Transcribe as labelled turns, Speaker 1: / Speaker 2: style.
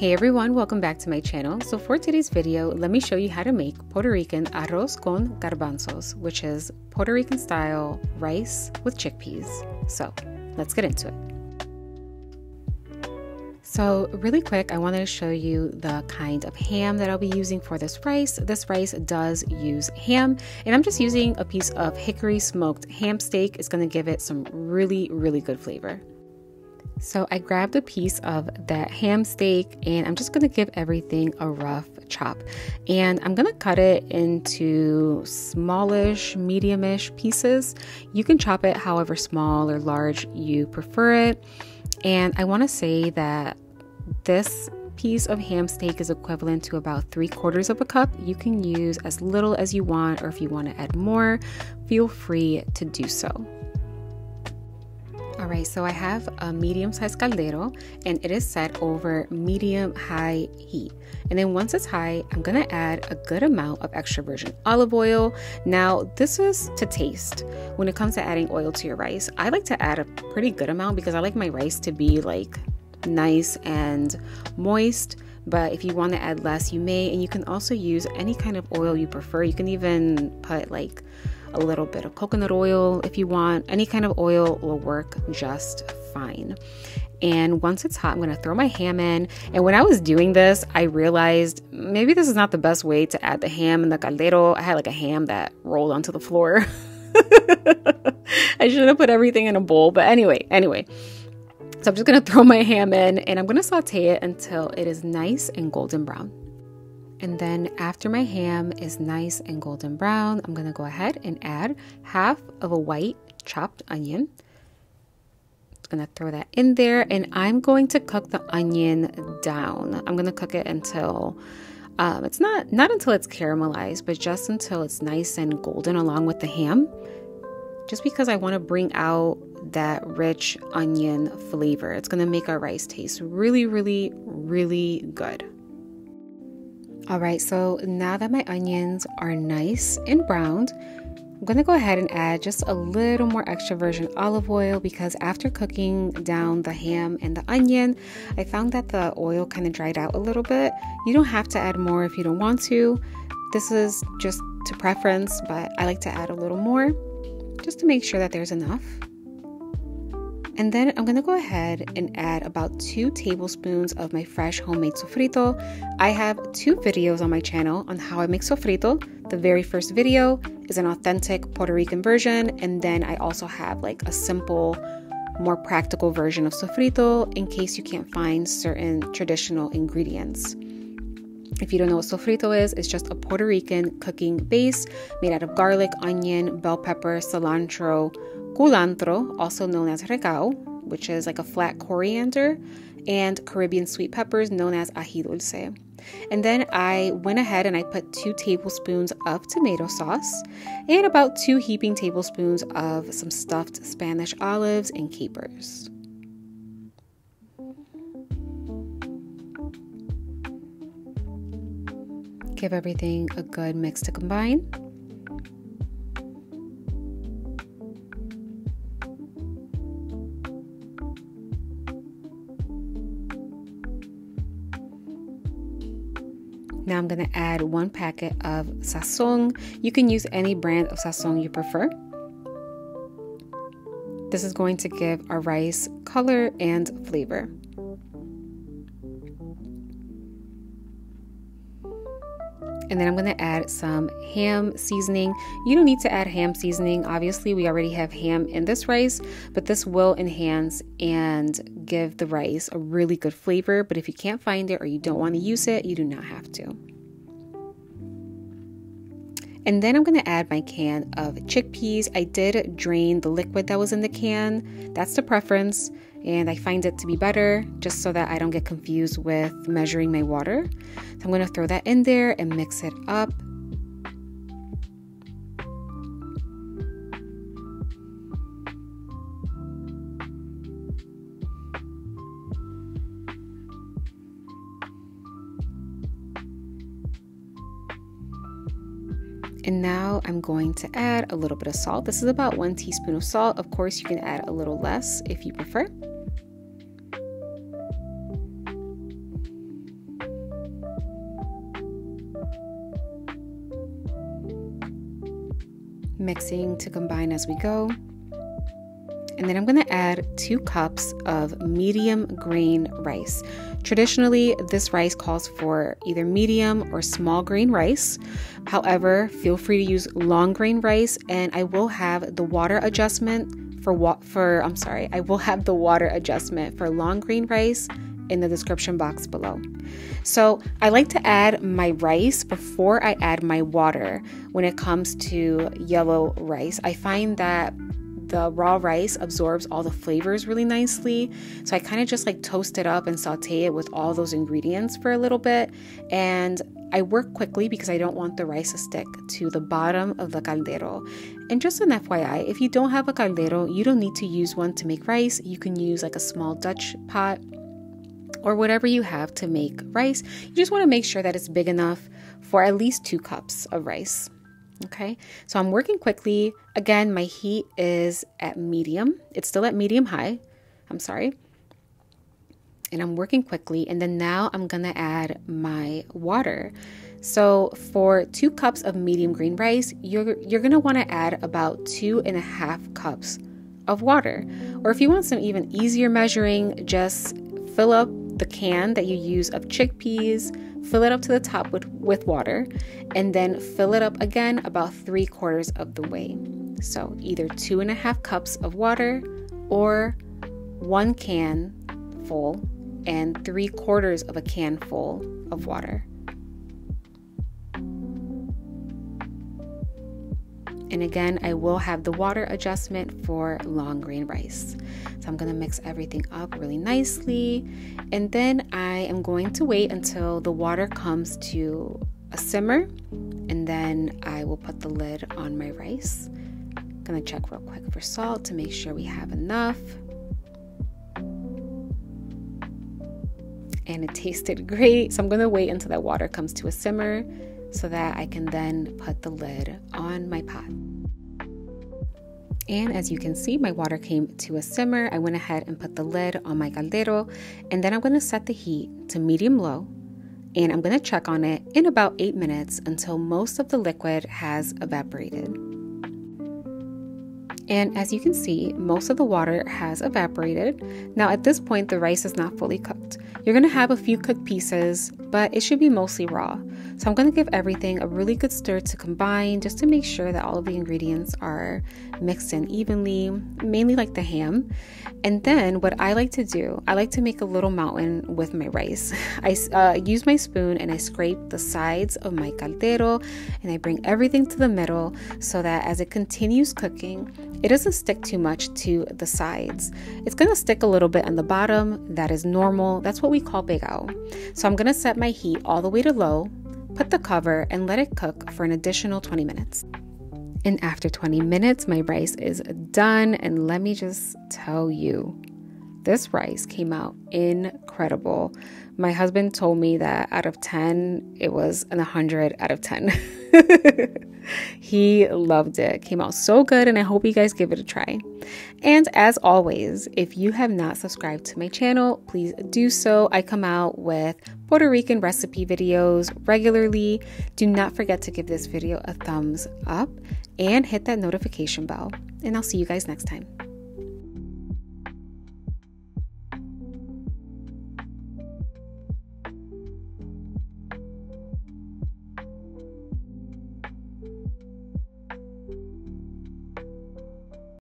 Speaker 1: Hey everyone, welcome back to my channel. So for today's video, let me show you how to make Puerto Rican arroz con garbanzos, which is Puerto Rican style rice with chickpeas. So let's get into it. So really quick, I wanted to show you the kind of ham that I'll be using for this rice. This rice does use ham, and I'm just using a piece of hickory smoked ham steak. It's going to give it some really good flavor. So I grabbed a piece of that ham steak and I'm just going to give everything a rough chop. And I'm going to cut it into smallish, medium-ish pieces. You can chop it however small or large you prefer it. And I want to say that this piece of ham steak is equivalent to about 3/4 of a cup. You can use as little as you want, or if you want to add more, feel free to do so. Alright, so I have a medium-sized caldero and it is set over medium-high heat. And then once it's high, I'm going to add a good amount of extra virgin olive oil. Now, this is to taste. When it comes to adding oil to your rice, I like to add a pretty good amount because I like my rice to be like nice and moist. But if you want to add less, you may. And you can also use any kind of oil you prefer. You can even put like a little bit of coconut oil if you want. Any kind of oil will work just fine. And once it's hot, I'm going to throw my ham in. And when I was doing this, I realized maybe this is not the best way to add the ham in the caldero. I had like a ham that rolled onto the floor. I should have put everything in a bowl. But anyway. So I'm just going to throw my ham in and I'm going to saute it until it is nice and golden brown. And then after my ham is nice and golden brown, I'm going to go ahead and add half of a white chopped onion. I'm going to throw that in there and I'm going to cook the onion down. I'm going to cook it until it's not until it's caramelized, but just until it's nice and golden along with the ham. Just because I want to bring out that rich onion flavor. It's going to make our rice taste really good. All right, so now that my onions are nice and browned, I'm going to go ahead and add just a little more extra virgin olive oil because after cooking down the ham and the onion, I found that the oil kind of dried out a little bit. You don't have to add more if you don't want to. This is just to preference, but I like to add a little more just to make sure that there's enough. And then I'm going to go ahead and add about 2 tablespoons of my fresh homemade sofrito. I have 2 videos on my channel on how I make sofrito. The very first video is an authentic Puerto Rican version. And then I also have like a simple, more practical version of sofrito in case you can't find certain traditional ingredients. If you don't know what sofrito is, it's just a Puerto Rican cooking base made out of garlic, onion, bell pepper, cilantro, culantro, also known as recao, which is like a flat coriander, and Caribbean sweet peppers known as ají dulce. And then I went ahead and I put 2 tablespoons of tomato sauce and about 2 heaping tablespoons of some stuffed Spanish olives and capers. Give everything a good mix to combine. Now I'm going to add 1 packet of Sazón. You can use any brand of Sazón you prefer. This is going to give our rice color and flavor. And then I'm going to add some ham seasoning. You don't need to add ham seasoning. Obviously, we already have ham in this rice, but this will enhance and give the rice a really good flavor. But if you can't find it or you don't want to use it, you do not have to. And then I'm going to add my can of chickpeas. I did drain the liquid that was in the can. That's the preference. And I find it to be better just so that I don't get confused with measuring my water. So I'm going to throw that in there and mix it up. And now I'm going to add a little bit of salt. This is about 1 teaspoon of salt. Of course, you can add a little less if you prefer. mixing to combine as we go. And then I'm going to add 2 cups of medium grain rice. Traditionally, this rice calls for either medium or small grain rice. However, feel free to use long grain rice, and I will have the water adjustment for long grain rice in the description box below. So I like to add my rice before I add my water when it comes to yellow rice. I find that the raw rice absorbs all the flavors really nicely. So I kind of just like toast it up and saute it with all those ingredients for a little bit. And I work quickly because I don't want the rice to stick to the bottom of the caldero. And just an FYI, if you don't have a caldero, you don't need to use one to make rice. You can use like a small Dutch pot or whatever you have to make rice. You just want to make sure that it's big enough for at least 2 cups of rice. Okay, so I'm working quickly. Again, my heat is at medium. It's still at medium high. And I'm working quickly. And then now I'm going to add my water. So for 2 cups of medium green rice, you're going to want to add about 2.5 cups of water. Or if you want some even easier measuring, just fill up the can that you use of chickpeas, fill it up to the top with water, and then fill it up again about 3/4 of the way. So either 2.5 cups of water or 1 can full and 3/4 of a can full of water. And again, I will have the water adjustment for long grain rice. So I'm going to mix everything up really nicely. And then I am going to wait until the water comes to a simmer. And then I will put the lid on my rice. I'm going to check real quick for salt to make sure we have enough. And it tasted great. So I'm going to wait until that water comes to a simmer so that I can then put the lid on my pot. And as you can see, my water came to a simmer. I went ahead and put the lid on my caldero, and then I'm going to set the heat to medium-low, and I'm going to check on it in about 8 minutes until most of the liquid has evaporated. And as you can see, most of the water has evaporated. Now at this point, the rice is not fully cooked. You're going to have a few cooked pieces, but it should be mostly raw. So I'm going to give everything a really good stir to combine, just to make sure that all of the ingredients are mixed in evenly, mainly like the ham. And then what I like to do, I like to make a little mountain with my rice. I use my spoon and I scrape the sides of my caldero, and I bring everything to the middle so that as it continues cooking, it doesn't stick too much to the sides. It's going to stick a little bit on the bottom. That is normal. That's what we call pegao. So I'm going to set my heat all the way to low, put the cover, and let it cook for an additional 20 minutes. And after 20 minutes, my rice is done. And let me just tell you, this rice came out incredible. My husband told me that out of 10, it was an 100 out of 10. He loved it. Came out so good, and I hope you guys give it a try. And as always, if you have not subscribed to my channel, please do so. I come out with Puerto Rican recipe videos regularly. Do not forget to give this video a thumbs up and hit that notification bell. And I'll see you guys next time.